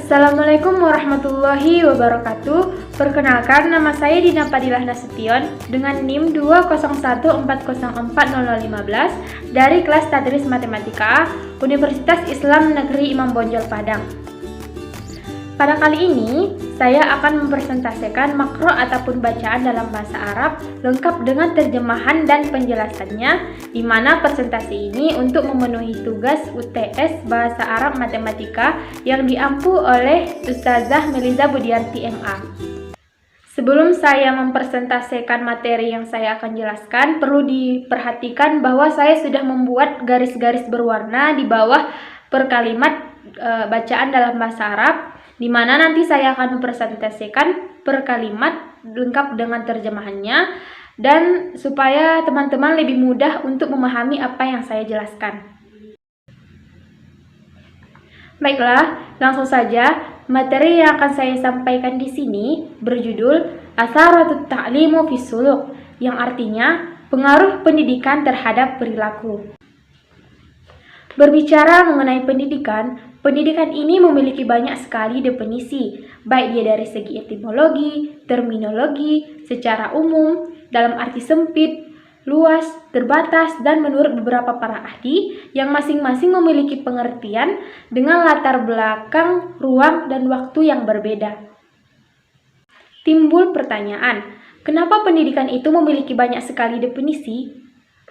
Assalamualaikum warahmatullahi wabarakatuh. Perkenalkan, nama saya Dina Padilah Nasution dengan NIM 20140040015 dari kelas Tadris Matematika Universitas Islam Negeri Imam Bonjol Padang. Pada kali ini, saya akan mempresentasikan makro ataupun bacaan dalam bahasa Arab lengkap dengan terjemahan dan penjelasannya, di mana presentasi ini untuk memenuhi tugas UTS Bahasa Arab Matematika yang diampu oleh Ustazah Meliza Budiarti MA. Sebelum saya mempresentasikan materi yang saya akan jelaskan, perlu diperhatikan bahwa saya sudah membuat garis-garis berwarna di bawah per kalimat bacaan dalam bahasa Arab, di mana nanti saya akan mempresentasikan per kalimat lengkap dengan terjemahannya, dan supaya teman-teman lebih mudah untuk memahami apa yang saya jelaskan. Baiklah, langsung saja. Materi yang akan saya sampaikan di sini berjudul Atharatut Ta'limu fi Suluk, yang artinya pengaruh pendidikan terhadap perilaku. Berbicara mengenai pendidikan ini memiliki banyak sekali definisi, baik dia dari segi etimologi, terminologi, secara umum, dalam arti sempit, luas, terbatas, dan menurut beberapa para ahli yang masing-masing memiliki pengertian dengan latar belakang, ruang, dan waktu yang berbeda. Timbul pertanyaan, kenapa pendidikan itu memiliki banyak sekali definisi?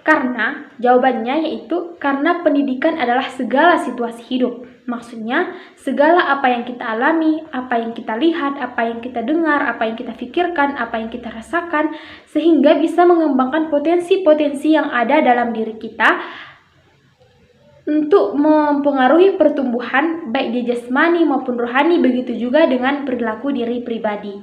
Karena jawabannya yaitu karena pendidikan adalah segala situasi hidup. Maksudnya, segala apa yang kita alami, apa yang kita lihat, apa yang kita dengar, apa yang kita pikirkan, apa yang kita rasakan, sehingga bisa mengembangkan potensi-potensi yang ada dalam diri kita untuk mempengaruhi pertumbuhan baik di jasmani maupun rohani, begitu juga dengan perilaku diri pribadi.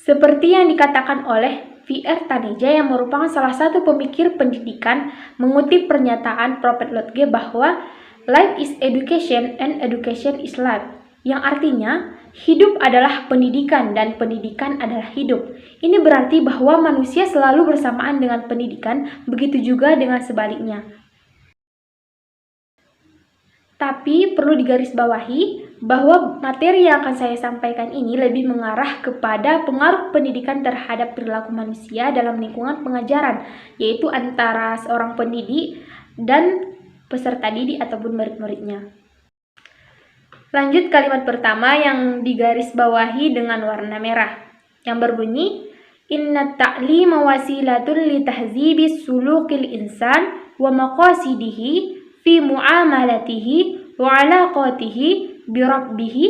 Seperti yang dikatakan oleh V.R. Taneja yang merupakan salah satu pemikir pendidikan, mengutip pernyataan Prophet Lotge bahwa life is education and education is life, yang artinya hidup adalah pendidikan dan pendidikan adalah hidup. Ini berarti bahwa manusia selalu bersamaan dengan pendidikan, begitu juga dengan sebaliknya. Tapi perlu digarisbawahi bahwa materi yang akan saya sampaikan ini lebih mengarah kepada pengaruh pendidikan terhadap perilaku manusia dalam lingkungan pengajaran, yaitu antara seorang pendidik dan peserta didik ataupun murid-muridnya. Lanjut kalimat pertama yang digarisbawahi dengan warna merah, yang berbunyi, Inna ta'lima wasilatun li tahzibis sulukil insan wa maqasidihi fi muamalatihi wa alaqatihi bi rabbihi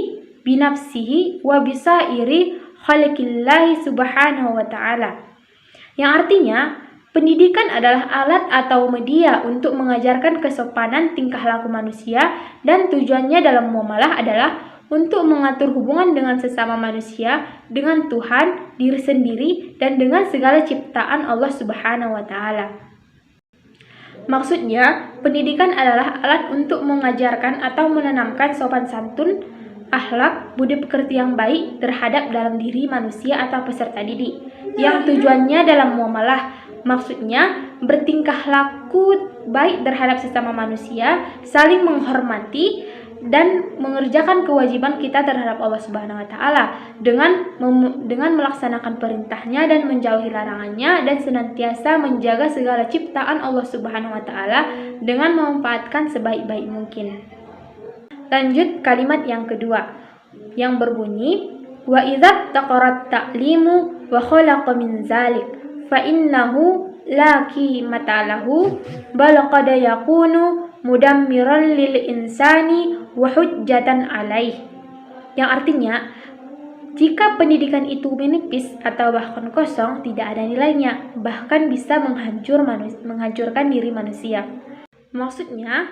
bi nafsihi wa bisairi khalqillahi subhanahu wa ta'ala. Yang artinya, pendidikan adalah alat atau media untuk mengajarkan kesopanan tingkah laku manusia, dan tujuannya dalam muamalah adalah untuk mengatur hubungan dengan sesama manusia, dengan Tuhan, diri sendiri, dan dengan segala ciptaan Allah subhanahu wa ta'ala. Maksudnya, pendidikan adalah alat untuk mengajarkan atau menanamkan sopan santun, akhlak, budi pekerti yang baik terhadap dalam diri manusia atau peserta didik. Yang tujuannya dalam muamalah, maksudnya bertingkah laku baik terhadap sesama manusia, saling menghormati, dan mengerjakan kewajiban kita terhadap Allah Subhanahu wa ta'ala dengan melaksanakan perintahnya dan menjauhi larangannya, dan senantiasa menjaga segala ciptaan Allah Subhanahu wa ta'ala dengan memanfaatkan sebaik-baik mungkin. Lanjut kalimat yang kedua yang berbunyi, wa idza taqarat ta'limu wa khalaqa min zalik fa innahu la qimata lahu bal qad yakunu mudammiran lil insani wa hujjatan alaih. Yang artinya, jika pendidikan itu menipis atau bahkan kosong, tidak ada nilainya, bahkan bisa menghancurkan diri manusia. Maksudnya,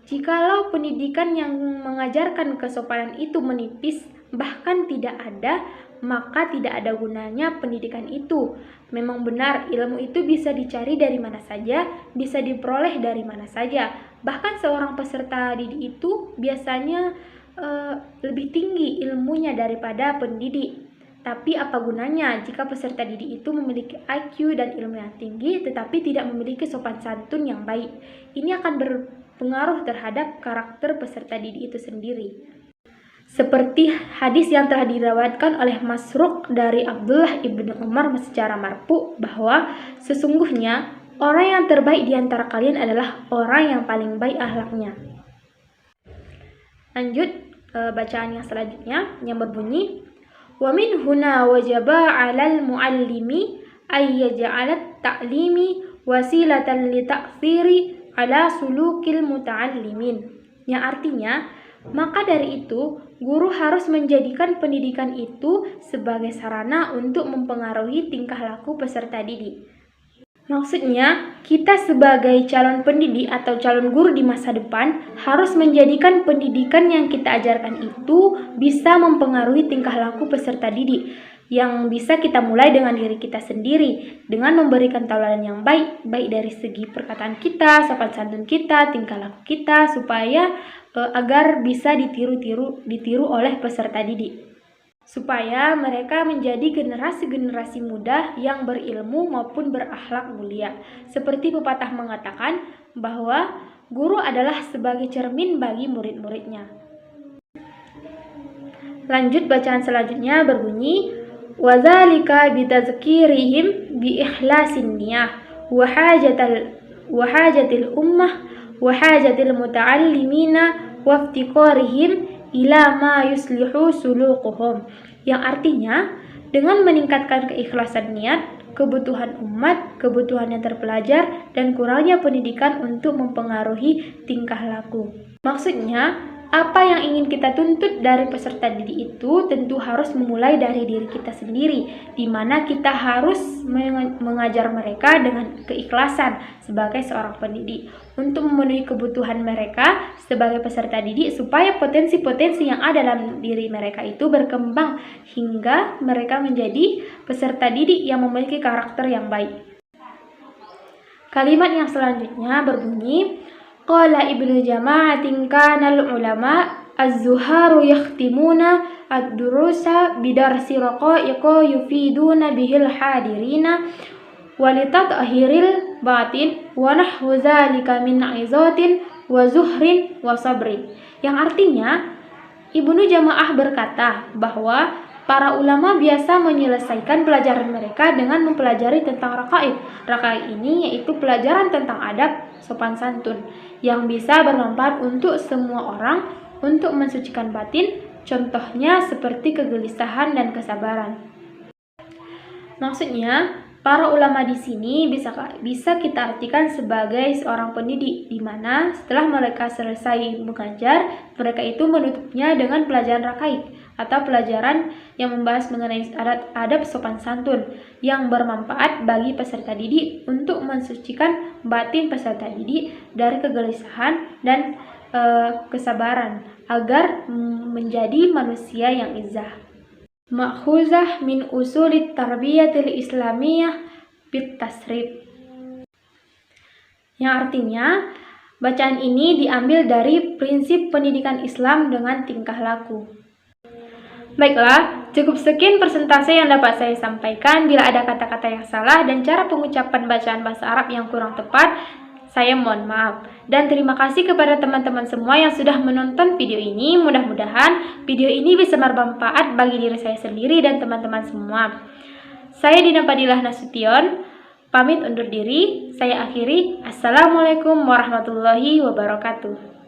jikalau pendidikan yang mengajarkan kesopanan itu menipis, bahkan tidak ada, maka tidak ada gunanya pendidikan itu. Memang benar, ilmu itu bisa dicari dari mana saja, bisa diperoleh dari mana saja. Bahkan seorang peserta didik itu biasanya lebih tinggi ilmunya daripada pendidik. Tapi apa gunanya jika peserta didik itu memiliki IQ dan ilmu yang tinggi tetapi tidak memiliki sopan santun yang baik? Ini akan berpengaruh terhadap karakter peserta didik itu sendiri. Seperti hadis yang telah diriwayatkan oleh Masruq dari Abdullah ibnu Umar secara marfu bahwa sesungguhnya orang yang terbaik di antara kalian adalah orang yang paling baik akhlaknya. Lanjut bacaan yang selanjutnya yang berbunyi wa min huna wajaba 'alal muallimi ay yaj'alat ta'limi wasilatan li ta'thiri 'ala sulukil muta'allimin. Yang artinya, maka dari itu guru harus menjadikan pendidikan itu sebagai sarana untuk mempengaruhi tingkah laku peserta didik. Maksudnya, kita sebagai calon pendidik atau calon guru di masa depan harus menjadikan pendidikan yang kita ajarkan itu bisa mempengaruhi tingkah laku peserta didik, yang bisa kita mulai dengan diri kita sendiri, dengan memberikan tauladan yang baik dari segi perkataan kita, sopan santun kita, tingkah laku kita, supaya agar bisa ditiru oleh peserta didik, supaya mereka menjadi generasi-generasi muda yang berilmu maupun berakhlak mulia. Seperti pepatah mengatakan bahwa guru adalah sebagai cermin bagi murid-muridnya. Lanjut bacaan selanjutnya berbunyi wadzalika bitazkirihim bi ikhlasin niyah wa hajatil ummah wa hajatil muta'allimina wa iftiqarihim ila ma yuslihu suluquhum. Yang artinya, dengan meningkatkan keikhlasan niat, kebutuhan umat, kebutuhan yang terpelajar, dan kurangnya pendidikan untuk mempengaruhi tingkah laku. Maksudnya, apa yang ingin kita tuntut dari peserta didik itu tentu harus memulai dari diri kita sendiri, di mana kita harus mengajar mereka dengan keikhlasan sebagai seorang pendidik untuk memenuhi kebutuhan mereka sebagai peserta didik, supaya potensi-potensi yang ada dalam diri mereka itu berkembang hingga mereka menjadi peserta didik yang memiliki karakter yang baik. Kalimat yang selanjutnya berbunyi qala ibnu jama'atin kanal ulama az-zuharu yakhtimuna ad-durusa bidarsi raqa'iqa yufiduna bihil hadirina walitatahiril batin wa nahwu zalika min izatin wa zuhrin wa sabrin. Yang artinya, Ibnu Jamaah berkata bahwa para ulama biasa menyelesaikan pelajaran mereka dengan mempelajari tentang raqa'iq. Raqa'iq ini yaitu pelajaran tentang adab, sopan santun, yang bisa bermanfaat untuk semua orang untuk mensucikan batin, contohnya seperti kegelisahan dan kesabaran. Maksudnya, para ulama di sini bisa kita artikan sebagai seorang pendidik, di mana setelah mereka selesai mengajar, mereka itu menutupnya dengan pelajaran raqa'iq atau pelajaran yang membahas mengenai adab sopan santun yang bermanfaat bagi peserta didik untuk mensucikan batin peserta didik dari kegelisahan dan kesabaran agar menjadi manusia yang izzah. Ma'khuzah min usulit tarbiyatil islamiyah bit tasrif. Yang artinya, bacaan ini diambil dari prinsip pendidikan Islam dengan tingkah laku. Baiklah, cukup sekian persentase yang dapat saya sampaikan. Bila ada kata-kata yang salah dan cara pengucapan bacaan bahasa Arab yang kurang tepat, saya mohon maaf. Dan terima kasih kepada teman-teman semua yang sudah menonton video ini. Mudah-mudahan video ini bisa bermanfaat bagi diri saya sendiri dan teman-teman semua. Saya Dina Fadilah Nasution, pamit undur diri. Saya akhiri. Assalamualaikum warahmatullahi wabarakatuh.